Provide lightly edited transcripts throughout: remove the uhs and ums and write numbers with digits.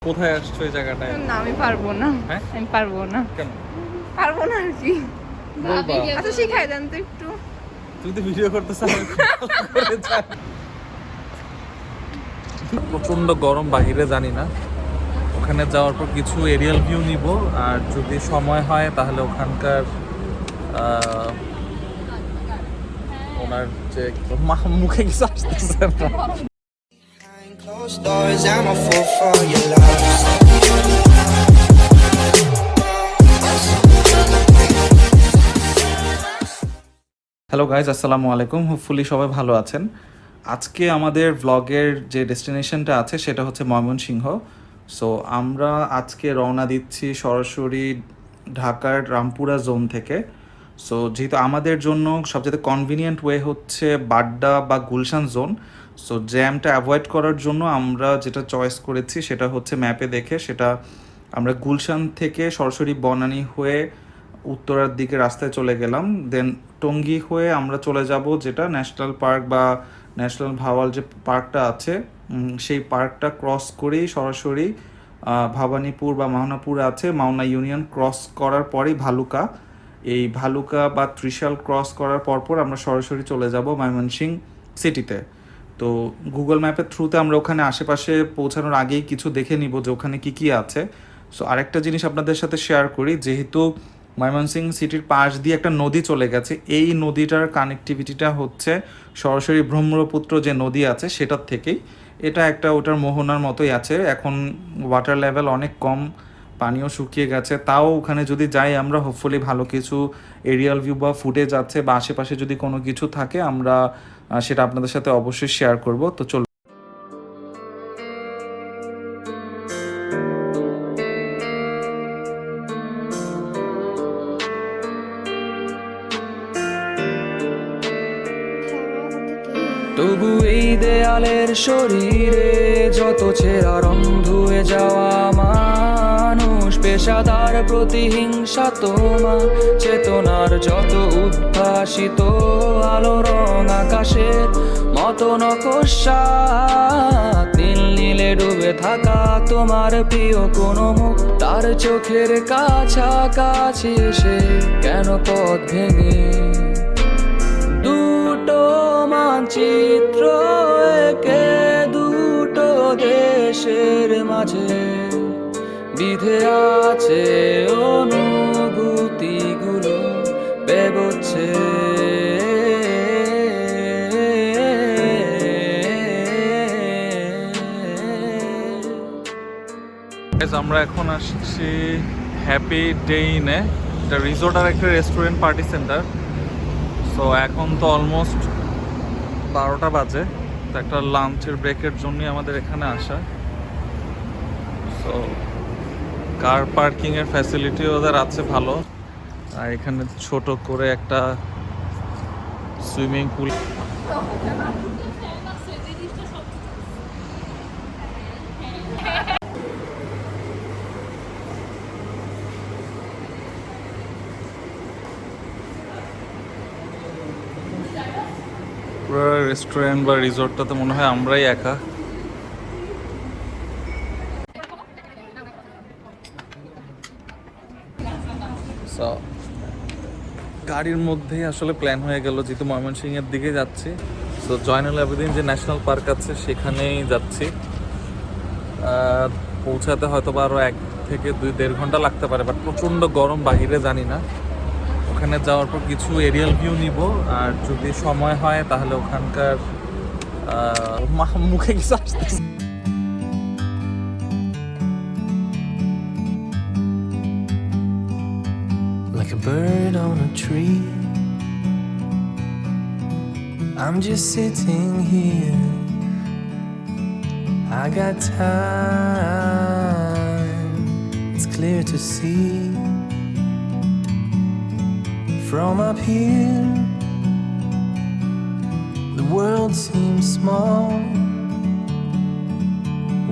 কোথায় আসছো এই জায়গাটায়? না আমি পারবো না। হ্যাঁ? আমি পারবো না। কেন? পারবো না আর কি। বলবা। আচ্ছা শিখাই দেন তো একটু। তুই তো ভিডিও করতেছ আমি করে যাই। প্রচন্ড গরম, বাহিরে জানি না। ওখানে যাওয়ার পর কিছু এরিয়াল ভিউ নিব, আর যদি সময় হয় তাহলে ওখানকার ওনার যে মুখে কিছু আসতেছে না। Closed doors, I'm a fool for your love. Hello guys, আসসালামু আলাইকুম। হোপফুলি সবাই ভালো আছেন। আজকে আমাদের ভ্লগের যে ডেস্টিনেশনটা আছে সেটা হচ্ছে ময়মনসিংহ। সো আমরা আজকে রওনা দিচ্ছি সরাসরি ঢাকার রামপুরা জোন থেকে। সো যেহেতু আমাদের জন্য সবচেয়ে কনভিনিয়েন্ট ওয়ে হচ্ছে বাড্ডা বা গুলশান জোন, সো জ্যামটা অ্যাভয়েড করার জন্য আমরা যেটা চয়েস করেছি সেটা হচ্ছে ম্যাপে দেখে সেটা আমরা গুলশান থেকে সরাসরি বনানী হয়ে উত্তরার দিকে রাস্তায় চলে গেলাম। দেন টঙ্গী হয়ে আমরা চলে যাব যেটা ন্যাশনাল পার্ক বা ন্যাশনাল ভাওয়াল যে পার্কটা আছে, সেই পার্কটা ক্রস করেই সরাসরি ভবানীপুর বা মাওনাপুর আছে, মাওনা ইউনিয়ন ক্রস করার পরেই ভালুকা। এই ভালুকা বা ত্রিশাল ক্রস করার পরপর আমরা সরাসরি চলে যাব ময়মনসিংহ সিটিতে। তো গুগল ম্যাপের থ্রুতে আমরা ওখানে আশেপাশে পৌঁছানোর আগেই কিছু দেখে নিব যে ওখানে কী কী আছে। সো আরেকটা জিনিস আপনাদের সাথে শেয়ার করি, যেহেতু ময়মনসিংহ সিটির পাশ দিয়ে একটা নদী চলে গেছে, এই নদীটার কানেক্টিভিটিটা হচ্ছে সরাসরি ব্রহ্মপুত্র যে নদী আছে সেটার থেকেই। এটা একটা ওটার মোহনার মতোই আছে। এখন ওয়াটার লেভেল অনেক কম, পানিও শুকিয়ে গেছে। তাও ওখানে যদি যাই আমরা, হোপফুলি ভালো কিছু এরিয়াল ভিউ বা ফুটেজ আছে বা আশেপাশে যদি কোনো কিছু থাকে আমরা সেটা আপনাদের সাথে অবশ্যই শেয়ার করব। তো চল তবু এই দেয়ালের শরীরে যত ছেঁড়া রং ধুয়ে যাওয়া মানুষ, পেশাদার প্রতিহিংসা তোমা চেতনার যত উদ্ভাসিত আলো রং আকাশের মতো নকশা, নীল নীলে ডুবে থাকা তোমার প্রিয় কোনো মুখ, তার চোখের কাছাকাছি এসে কেন পথ ভেঙে দুটো মানচিত্র একে দুটো দেশের মাঝে বিধে আছে অনুভূতিগুলো বেগোচ্ছে। আমরা এখন আসছি হ্যাপি ডে ইনে, এটা রিসোর্ট আর একটা রেস্টুরেন্ট পার্টি সেন্টার। তো এখন তো অলমোস্ট 12টা বাজে, তো একটা লাঞ্চের ব্রেকের জন্যই আমাদের এখানে আসা। সো কার পার্কিংয়ের ফ্যাসিলিটি ওদের আছে ভালো, আর এখানে ছোট করে একটা সুইমিং পুল। পুরো রেস্টুরেন্ট বা রিসোর্টটাতে মনে হয় আমরাই একা। সো গাড়ির মধ্যেই আসলে প্ল্যান হয়ে গেল, যেহেতু ময়মনসিংহের দিকে যাচ্ছি। সো জয়নুল আবেদিন যে ন্যাশনাল পার্ক আছে সেখানেই যাচ্ছি। পৌঁছাতে হয়তো বা আরও 1 থেকে 2-1.5 ঘন্টা লাগতে পারে, বাট প্রচণ্ড গরম, বাহিরে জানি না। ওখানে যাওয়ার পর কিছু এরিয়াল ভিউ নিব, আর যদি সময় হয় তাহলে ওখানকার মুখে কিছু আসতেছে। Like a bird on a tree, I'm just sitting here. I got time, it's clear to see. From up here, the world seems small.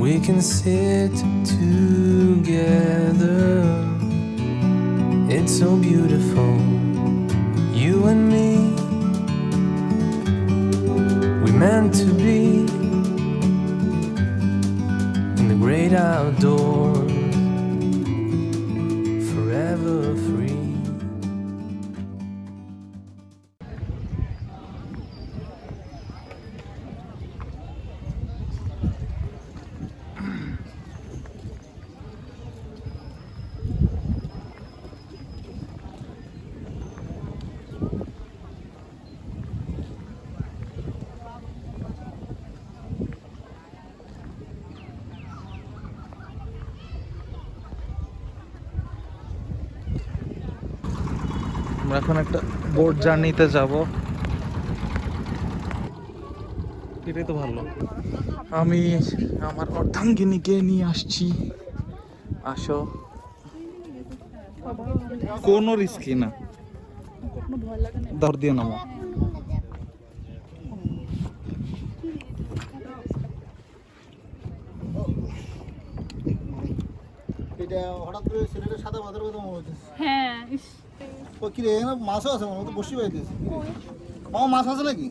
We can sit together. It's so beautiful, you and me. We meant to be in the great great outdoors, forever free. আমরা এখন একটা boat জার্নিতে যাব। এটাই তো ভালো। আমি আমার অর্ধাঙ্গিনীকে নিয়ে আসছি। আসো, কোনো রিস্কি না, দর দিয়ে নামো। এটা হঠাৎ করে ছেলেটার সাদা মাথার কথা মনে হচ্ছে। হ্যাঁ ও কি রে, এখানে মাছও আছে মনে হয়, তো বসি পাইতেছি। মামা মাছ আছে নাকি?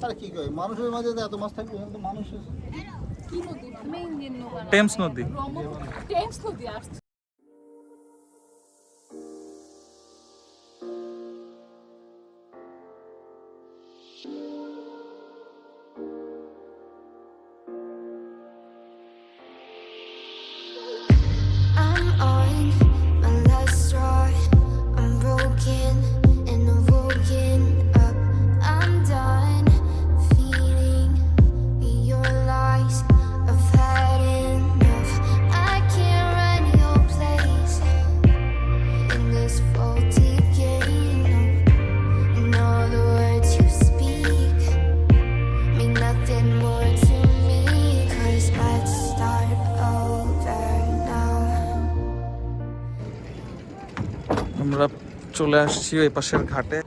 আরে কি কয়, মানুষের মাঝে তো এত মাছ থাকবে, এখানে তো মানুষ আছে। টেমস নদী। I'm on my last straw. I'm broken and I'm woken up. I'm done feeding your lies. I've had enough. I can't run your place in this faulty game. And all the words you speak mean nothing more to me. 'Cause let's start over now. আমরা চলে আসছি ওই পাশের ঘাটে।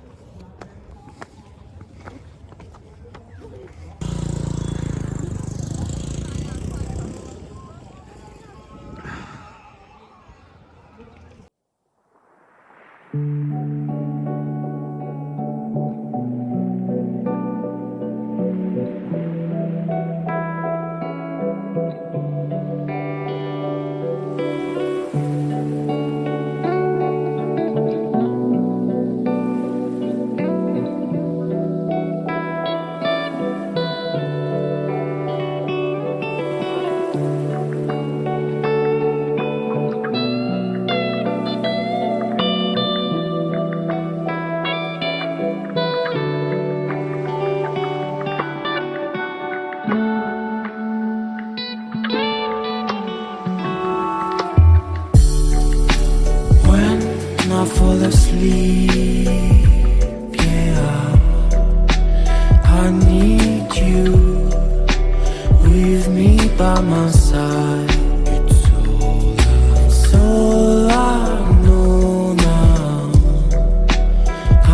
When I fall asleep, yeah, I need you with me by my side. It's all I know now.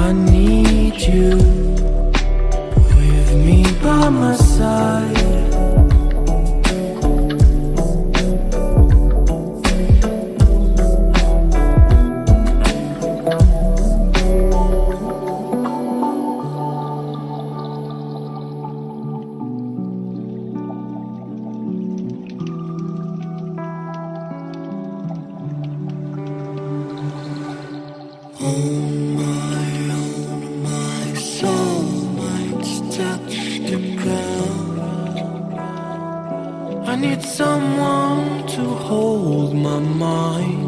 I need you with me by my side. My soul might touch the ground. I need someone to hold my mind.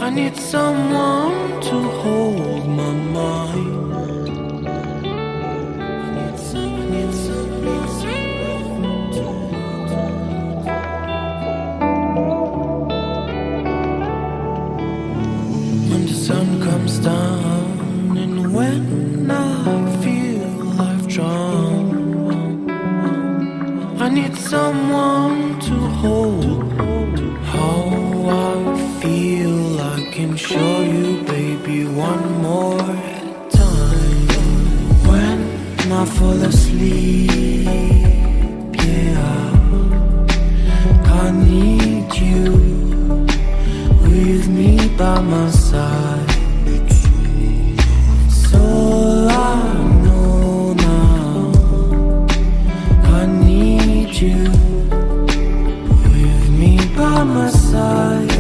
I need someone to hold my mind. When the sun comes down and when I feel I've drowned, I need someone to hold how I feel. I can show you, baby, one more time. When I fall asleep, yeah, I need you with me by my side. sky.